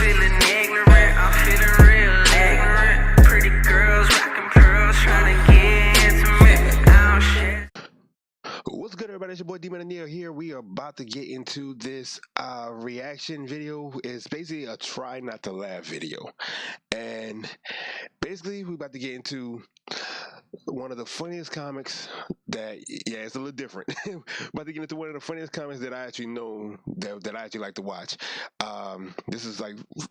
feeling ignorant, I'm feeling real ignorant. Pretty girls rocking pearls, trying to get intimate. Oh shit. What's good, everybody? It's your boy Demon and Neil here. We are about to get into this reaction video. It's basically a try not to laugh video, and basically we're about to get into one of the funniest comics that, yeah, it's a little different. About to get into one of the funniest comics that I actually know that I actually like to watch. This is like the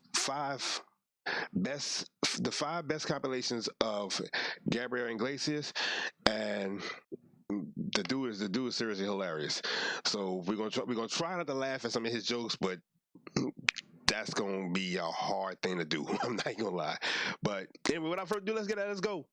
five best compilations of Gabriel Iglesias, and the dude is seriously hilarious. So we're gonna try not to laugh at some of his jokes, but that's gonna be a hard thing to do. I'm not gonna lie. But anyway, without further ado, let's go.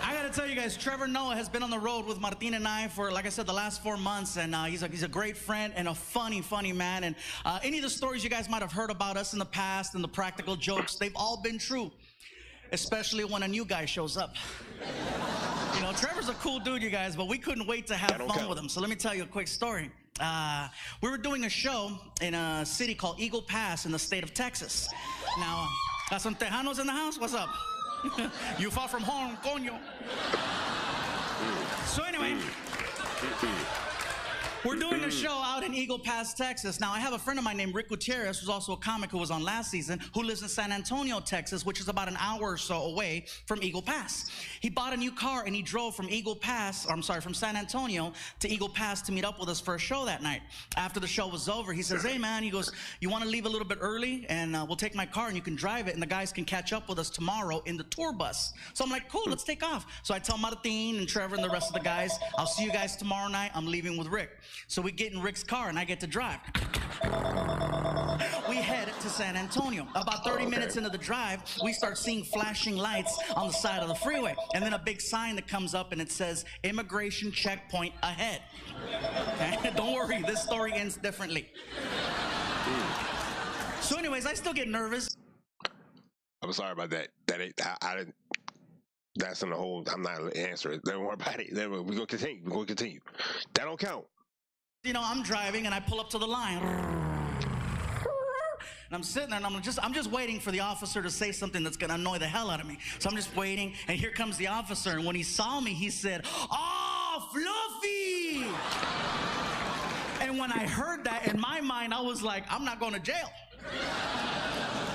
I gotta tell you guys, Trevor Noah has been on the road with Martin and I for, like I said, the last 4 months, and he's a great friend and a funny man. And any of the stories you guys might have heard about us in the past and the practical jokes, they've all been true, especially when a new guy shows up. You know, Trevor's a cool dude, you guys, but we couldn't wait to have fun with him. So let me tell you a quick story. We were doing a show in a city called Eagle Pass in the state of Texas. Now, got some Tejanos in the house? What's up? You far from home, coño. So anyway, we're doing a show out in Eagle Pass, Texas. Now, I have a friend of mine named Rick Gutierrez, who's also a comic who was on last season, who lives in San Antonio, Texas, which is about an hour or so away from Eagle Pass. He bought a new car and he drove from from San Antonio to Eagle Pass to meet up with us for a show that night. After the show was over, he says, hey man, he goes, you want to leave a little bit early and we'll take my car and you can drive it and the guys can catch up with us tomorrow in the tour bus. So I'm like, cool, let's take off. So I tell Martin and Trevor and the rest of the guys, I'll see you guys tomorrow night. I'm leaving with Rick. So we get in Rick's car and I get to drive. We head to San Antonio. About 30 minutes into the drive, we start seeing flashing lights on the side of the freeway. And then a big sign that comes up and it says, immigration checkpoint ahead. Okay? Don't worry, this story ends differently. So anyways, I still get nervous. I'm sorry about that. I didn't. That's in the whole. I'm not answering. Don't worry about it. We're gonna continue. That don't count. You know, I'm driving and I pull up to the line. And I'm sitting there and I'm just waiting for the officer to say something that's gonna annoy the hell out of me. So I'm just waiting, and here comes the officer, and when he saw me, he said, "Oh, Fluffy!" And when I heard that, in my mind, I was like, I'm not going to jail.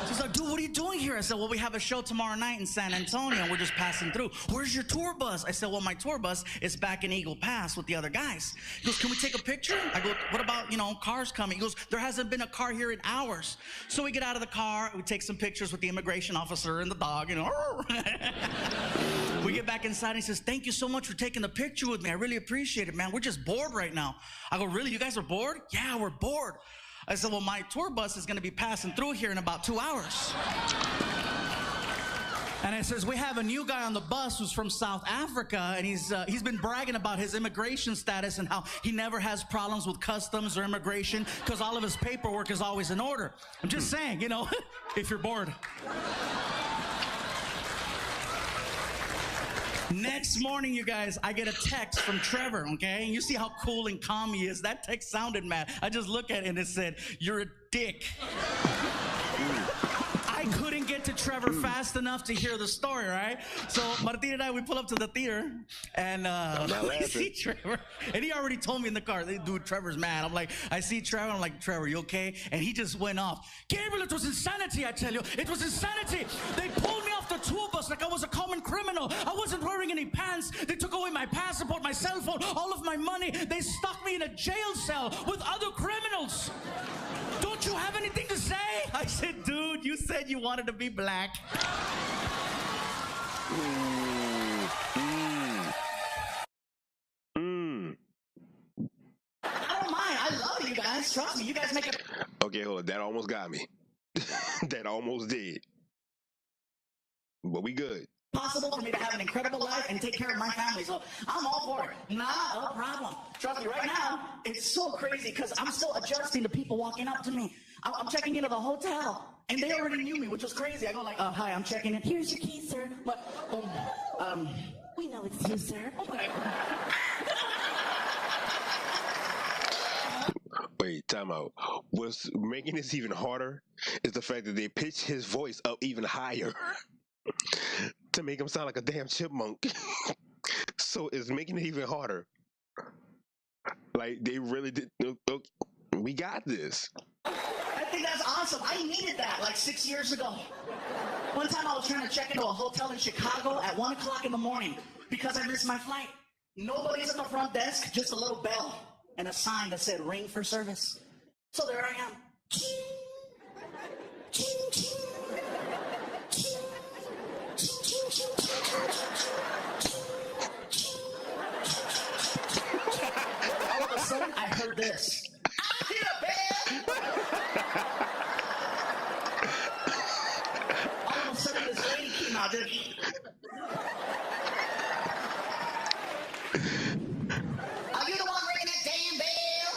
She's like, dude, what are you doing here? I said, well, we have a show tomorrow night in San Antonio, and we're just passing through. Where's your tour bus? I said, well, my tour bus is back in Eagle Pass with the other guys. He goes, can we take a picture? I go, what about, cars coming? He goes, there hasn't been a car here in hours. So we get out of the car, we take some pictures with the immigration officer and the dog, We get back inside, and he says, thank you so much for taking the picture with me. I really appreciate it, man. We're just bored right now. I go, really? You guys are bored? Yeah, we're bored. I said, well, my tour bus is going to be passing through here in about 2 hours. And it says, we have a new guy on the bus who's from South Africa, and he's been bragging about his immigration status and how he never has problems with customs or immigration because all of his paperwork is always in order. I'm just saying, if you're bored. Next morning, you guys, I get a text from Trevor, okay? And you see how cool and calm he is. That text sounded mad. I just look at it and it said, you're a dick. I couldn't get to Trevor fast enough to hear the story, right? So Martin and I, we pull up to the theater, and we see Trevor, and he already told me in the car, dude, Trevor's mad. I'm like, I see Trevor, I'm like, Trevor, you okay? And he just went off. Gabriel, it was insanity, I tell you. It was insanity. They pulled me off the tour bus like I was a common criminal. I wasn't wearing any pants. They took away my passport, my cell phone, all of my money. They stuck me in a jail cell with other criminals. Don't you have anything to say? I said, dude, you said you wanted to be black. I don't mind. I love you guys. Trust me. You guys make it. Okay, hold on. That almost got me. That almost did. But we good. Possible for me to have an incredible life and take care of my family, so I'm all for it. Not a problem. Trust me, right now, it's so crazy because I'm still adjusting to people walking up to me. I'm checking into the hotel, and they already knew me, which was crazy. I go like, hi, I'm checking in. Here's your keys, sir. What? We know it's you, sir. wait, time out. What's making this even harder is the fact that they pitched his voice up even higher to make him sound like a damn chipmunk. So it's making it even harder. Like they really did. Look, we got this. I think that's awesome. I needed that like 6 years ago. One time I was trying to check into a hotel in Chicago at 1 o'clock in the morning because I missed my flight. Nobody's at the front desk, just a little bell and a sign that said ring for service. So there I am. Ching, ching, ching, ching, ching, ching, ching, ching. All of a sudden, I heard this. I hear a bell. All of a sudden, this lady came out. Are you the one ringing that damn bell?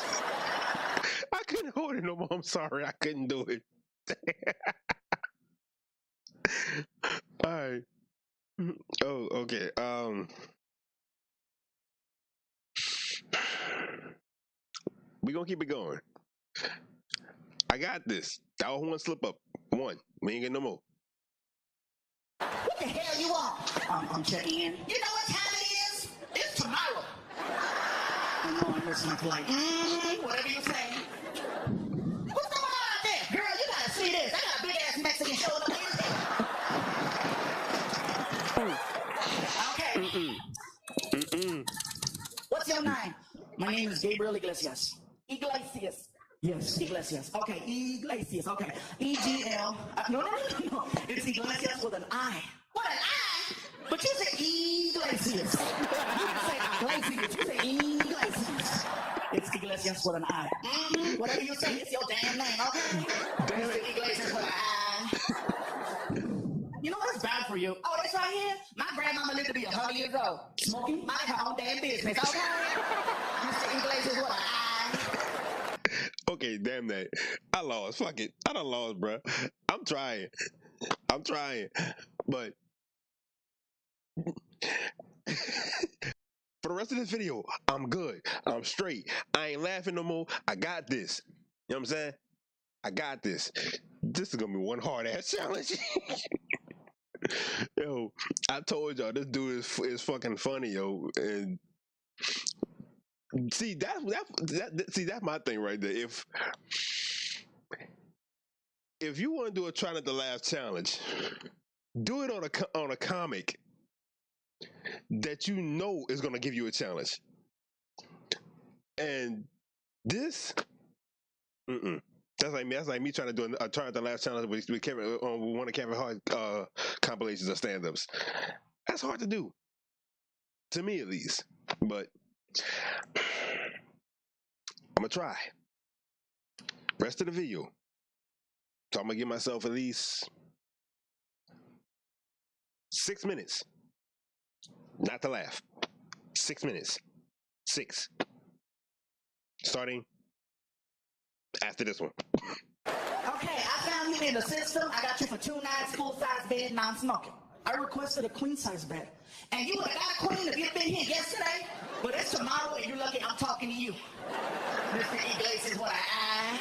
I couldn't hold it no more. I'm sorry, I couldn't do it. All right. Oh, okay. We gonna keep it going. I got this. That was one slip up. One. We ain't getting no more. What the hell you want? I'm checking in. You know what time it is? It's tomorrow. I know I'm missing my flight. Whatever you say. What's going on out there? Girl, you gotta see this. I got a big ass Mexican showing up Wednesday. Okay. What's your name? My name is Gabriel Iglesias. Iglesias. Yes, Iglesias. Okay, Iglesias. Okay. E-G-L. No. It's Iglesias with an I. What, an I? But you say Iglesias. You didn't say Iglesias. You say Iglesias. It's Iglesias with an I. Whatever you say, it's your damn name, okay? Damn it. Iglesias with an I. You know what's bad for you? Oh, that's right here? My grandmama lived to be 100 years old. Smoking, mind her own damn business, okay? Mr. Iglesias with an I. Okay, damn that. I lost. Fuck it. I done lost, bro. I'm trying. But for the rest of this video, I'm good. I'm straight. I ain't laughing no more. I got this. You know what I'm saying? I got this. This is gonna be one hard ass challenge. Yo, I told y'all this dude is fucking funny, yo. And see that's my thing right there. If you want to do a try not to laugh challenge, do it on a comic that you know is gonna give you a challenge. And this, That's like me trying to do a try not to laugh challenge with Kevin on one of Kevin Hart compilations of stand-ups. That's hard to do, to me at least. But I'm gonna try. Rest of the video. So I'm gonna give myself at least 6 minutes. Not to laugh. 6 minutes. 6. Starting after this one. Okay, I found you in the system. I got you for 2 nights, full-size bed, non-smoking. I requested a queen-size bed. And you would have got a queen if you'd been here yesterday. But it's tomorrow and you're lucky I'm talking to you. Mr. Iglesias, what I.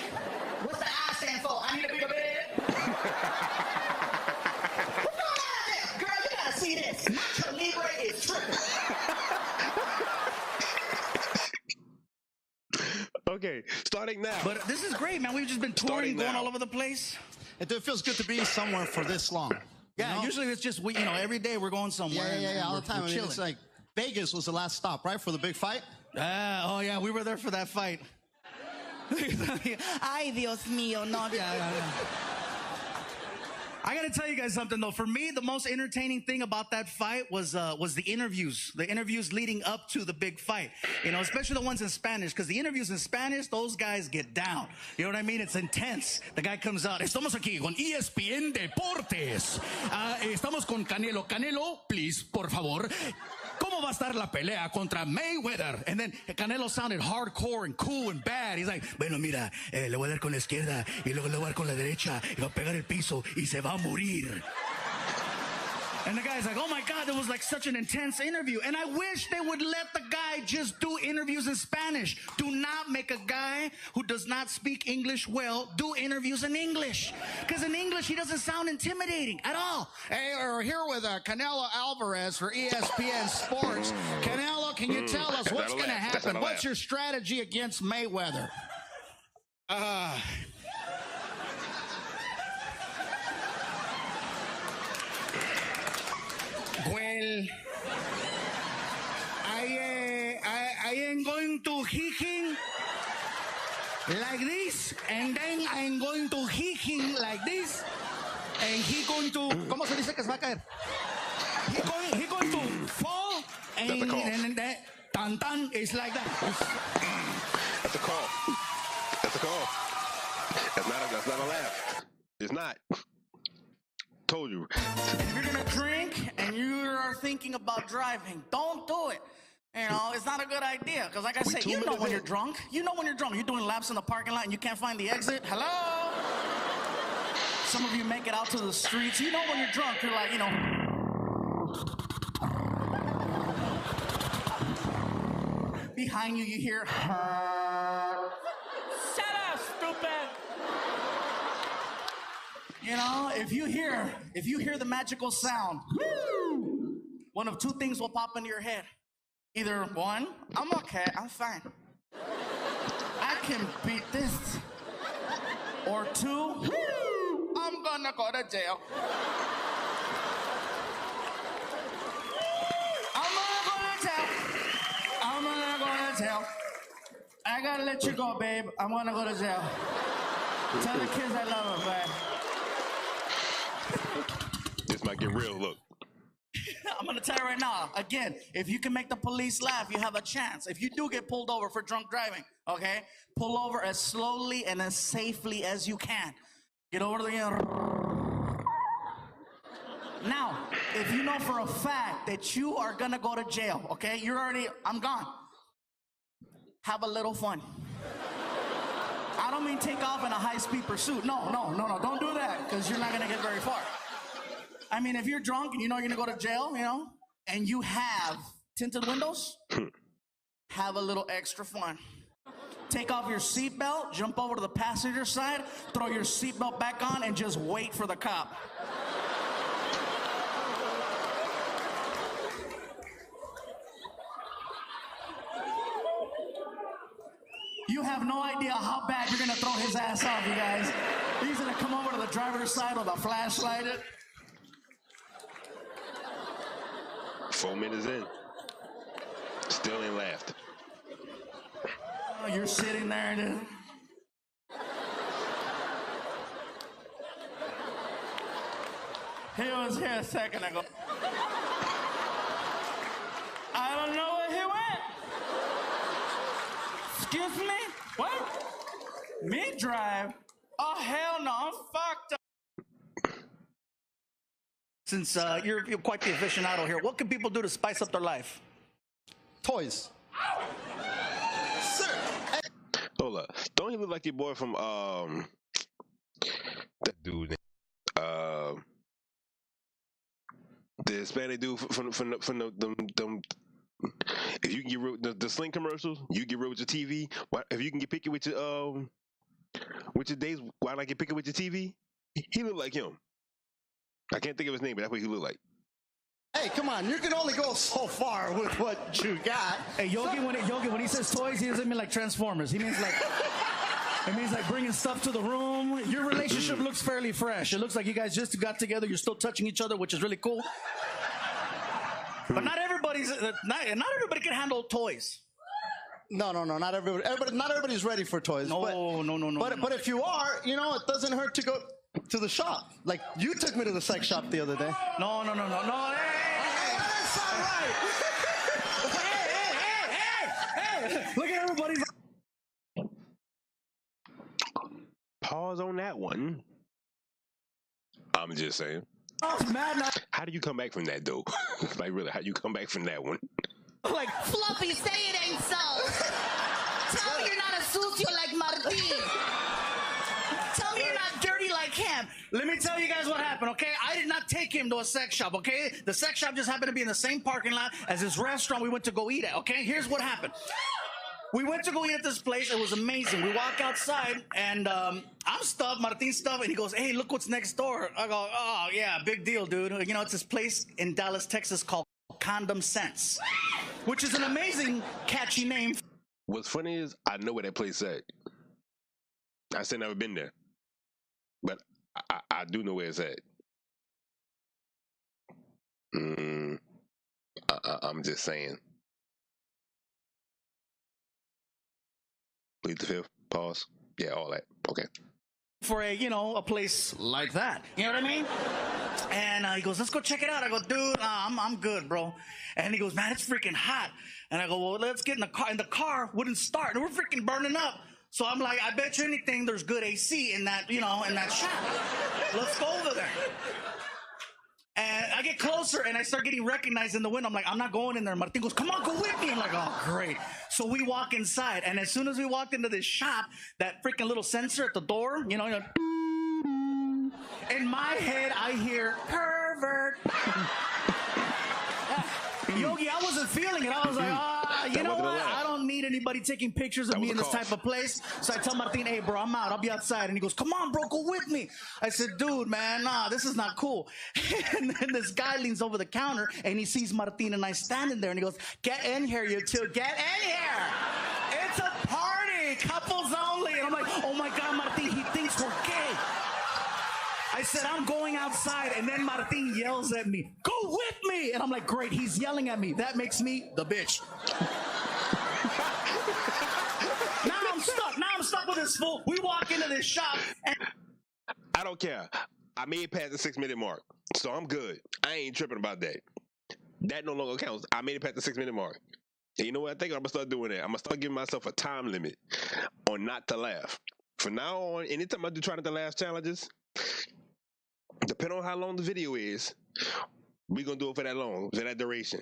What's the I stand for? I need a bigger bed. What's going on out there? Girl, you gotta see this. Nacho Libre is tripping. Okay, starting now. But this is great, man. We've just been touring, going all over the place. It feels good to be somewhere for this long. Yeah, you know? usually it's just, every day we're going somewhere. Yeah, all the time. I mean, chilling. it's like Vegas was the last stop, right, for the big fight? Oh, yeah, we were there for that fight. Ay, Dios mío, no. Yeah. I gotta tell you guys something though. For me, the most entertaining thing about that fight was the interviews leading up to the big fight. Especially the ones in Spanish, because the interviews in Spanish, those guys get down. You know what I mean? It's intense. The guy comes out. Estamos aquí con ESPN Deportes. Estamos con Canelo. Canelo, please, por favor. ¿Cómo va a estar la pelea contra Mayweather? And then Canelo sounded hardcore and cool and bad. He's like, bueno, mira, le voy a dar con la izquierda y luego le voy a dar con la derecha y va a pegar el piso y se va a morir. And the guy's like, oh my God, that was like such an intense interview. And I wish they would let the guy just do interviews in Spanish. Do not make a guy who does not speak English well do interviews in English. Because in English, he doesn't sound intimidating at all. Hey, we're here with Canelo Alvarez for ESPN Sports. Canelo, can you tell us what's going to happen? What's your strategy against Mayweather? Well, I am going to hit him like this, and then I'm going to hit him like this, and he going to, ¿cómo se dice que se va a caer? He going to fall, and that tan tan is like that. That's a call. That's a call. That's not a laugh. It's not. Told you. If you're gonna drink and you are thinking about driving, don't do it. You know, it's not a good idea. Because like I said, you know when you're drunk. You know when you're drunk. You're doing laps in the parking lot and you can't find the exit. Hello? Some of you make it out to the streets. You know when you're drunk, you're like, you know. Behind you, you hear, shut up, stupid. You know, if you hear the magical sound, woo, one of two things will pop into your head. Either one, I'm okay, I'm fine. I can beat this. Or two, woo, I'm gonna go to jail. I'm gonna go to jail. I'm gonna go to jail. I gotta let you go, babe. I'm gonna go to jail. Tell the kids I love them, man. This might get real, look. I'm gonna tell you right now, again, if you can make the police laugh, you have a chance. If you do get pulled over for drunk driving, okay, pull over as slowly and as safely as you can. Get over to the end. Now, if you know for a fact that you are gonna go to jail, okay, I'm gone. Have a little fun. I don't mean take off in a high-speed pursuit. No, don't do that, because you're not gonna get very far. I mean, if you're drunk and you know you're gonna go to jail, you know, and you have tinted windows, have a little extra fun. Take off your seatbelt, jump over to the passenger side, throw your seatbelt back on, and just wait for the cop. You have no idea how bad you're gonna throw his ass off, you guys. He's gonna come over to the driver's side with a flashlight. 4 minutes in. Still ain't laughed. Oh, you're sitting there, dude. He was here a second ago. I don't know where he went. Excuse me? What? Me drive? Oh, hell no, I'm fucked up. Since you're quite the aficionado here, what can people do to spice up their life? Toys. Sir. Hold up. Don't he look like your boy from that dude? The Hispanic dude from them. If you can get the Sling commercials, you get real with your TV. If you can get picky with your days, why not get picky with your TV? He look like him. I can't think of his name, but that's what he look like. Hey, come on! You can only go so far with what you got. Hey, Yogi, when he says toys, he doesn't mean like Transformers. He means like it means like bringing stuff to the room. Your relationship looks fairly fresh. It looks like you guys just got together. You're still touching each other, which is really cool. But not everybody can handle toys. No, not everybody. Not everybody's ready for toys. No. But if you are, you know, it doesn't hurt to go to the shop. Like you took me to the sex shop the other day. No. Hey, that's all right. Hey. Look at everybody's. Pause on that one. I'm just saying. Oh, mad now. How do you come back from that, though? Like, really, how do you come back from that one? Like, Fluffy, say it ain't so. Tell me you're not a sucio like Martin. Tell me you're not dirty like like him. Let me tell you guys what happened, okay? I did not take him to a sex shop, okay? The sex shop just happened to be in the same parking lot as this restaurant we went to go eat at, okay? Here's what happened. We went to go eat at this place. It was amazing. We walk outside, and I'm stuffed, Martin's stuffed, and he goes, hey, look what's next door. I go, oh, yeah, big deal, dude. You know, it's this place in Dallas, Texas called Condom Sense, which is an amazing, catchy name. What's funny is I know where that place at. I said never been there, but I do know where it's at. I'm just saying. Plead the fifth. Pause. Yeah, all that. Okay. For a, you know, a place like that. You know what I mean? And he goes, let's go check it out. I go, dude, I'm good, bro. And he goes, man, it's freaking hot. And I go, well, let's get in the car. And the car wouldn't start. And we're freaking burning up. So I'm like, I bet you anything there's good AC in that, you know, in that shop. Let's go over there. And I get closer and I start getting recognized in the window. I'm like, I'm not going in there. Martin goes, come on, go with me. I'm like, oh, great. So we walk inside. And as soon as we walked into this shop, that freaking little sensor at the door, you know, in my head, I hear, pervert. Yogi, I wasn't feeling it. I was like, you know what? I don't need anybody taking pictures of me in this type of place. So I tell Martin, hey, bro, I'm out. I'll be outside. And he goes, come on, bro, go with me. I said, dude, man, nah, this is not cool. And then this guy leans over the counter and he sees Martin and I standing there and he goes, get in here, you two. Get in here. It's a party. Couples only. And I'm like, oh, my God, Martin, he thinks we're gay. I said, I'm going outside, and then Martin yells at me, go with me! And I'm like, great, he's yelling at me. That makes me the bitch. Now I'm stuck with this fool. We walk into this shop, and I don't care. I made it past the 6-minute mark, so I'm good. I ain't tripping about that. That no longer counts. I made it past the 6-minute mark. And you know what? I think I'm going to start doing that. I'm going to start giving myself a time limit on not to laugh. From now on, anytime I do try not to laugh challenges, depending on how long the video is, we're going to do it for that long, for that duration.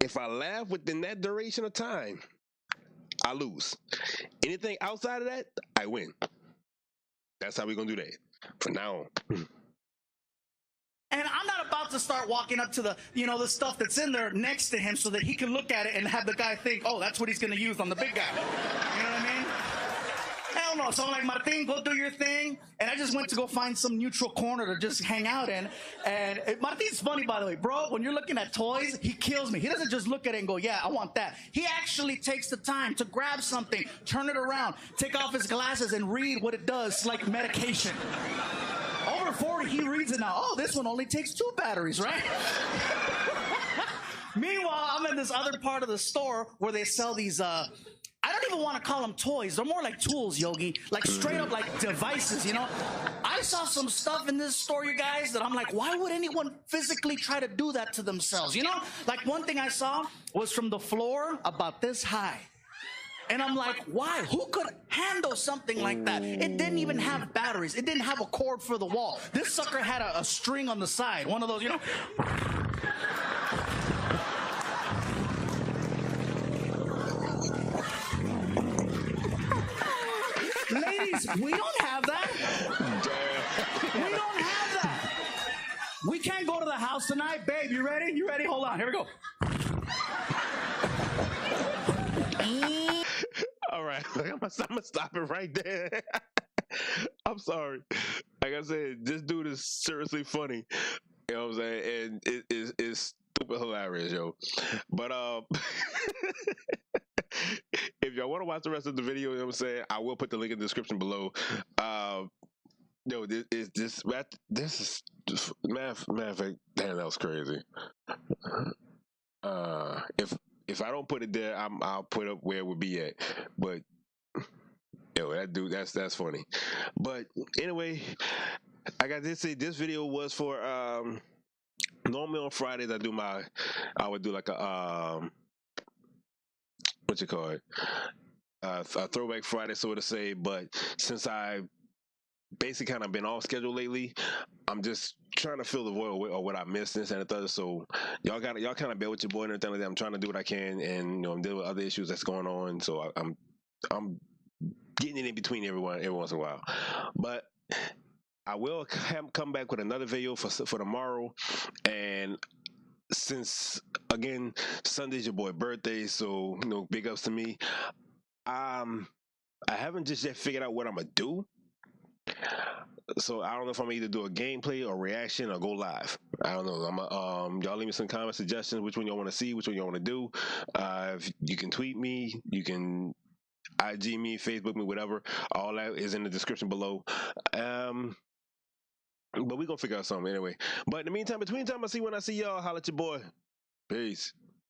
If I laugh within that duration of time, I lose. Anything outside of that, I win. That's how we're going to do that from now on. And I'm not about to start walking up to the, you know, the stuff that's in there next to him so that he can look at it and have the guy think, oh, that's what he's going to use on the big guy. You know what I mean? Hell no. So I'm like, Martin, go do your thing. And I just went to go find some neutral corner to just hang out in. And Martin's funny, by the way. Bro, when you're looking at toys, he kills me. He doesn't just look at it and go, yeah, I want that. He actually takes the time to grab something, turn it around, take off his glasses, and read what it does. It's like medication. Over 40, he reads it now. Oh, this one only takes 2 batteries, right? Meanwhile, I'm in this other part of the store where they sell these, I don't even want to call them toys. They're more like tools, Yogi. Like straight up like devices, you know? I saw some stuff in this store, you guys, that I'm like, why would anyone physically try to do that to themselves? You know? Like one thing I saw was from the floor about this high. And I'm like, why? Who could handle something like that? It didn't even have batteries. It didn't have a cord for the wall. This sucker had a string on the side. One of those, you know? Ladies, we don't have that. We don't have that. We can't go to the house tonight. Babe, you ready? You ready? Hold on. Here we go. All right. I'm gonna stop it right there. I'm sorry. Like I said, this dude is seriously funny. You know what I'm saying? And it's stupid hilarious, yo. But if y'all want to watch the rest of the video, you know what I'm saying, I will put the link in the description below. No, this is matter of fact, damn, that was crazy. If I don't put it there, I'll put up where it would be at. But yo, that dude, that's funny. But anyway, I got to say this video was for normally on Fridays I would do like a what you call it, a throwback Friday, so to say. But since I basically kind of been off schedule lately, I'm just trying to fill the void or what I missed, this and the third. So y'all kind of bear with your boy and everything like that. I'm trying to do what I can, and you know, I'm dealing with other issues that's going on. So I'm getting it in between everyone every once in a while. But I will come back with another video for tomorrow, and since again Sunday's your boy birthday, so big ups to me. I haven't just yet figured out what I'm gonna do, so I don't know if I'm gonna either do a gameplay or reaction or go live. I don't know. Y'all leave me some comment suggestions. Which one y'all want to see? Which one y'all want to do? If you can tweet me, you can IG me, Facebook me, whatever. All that is in the description below. But we gonna figure out something anyway. But in the meantime, between time I see y'all, holla at your boy. Peace.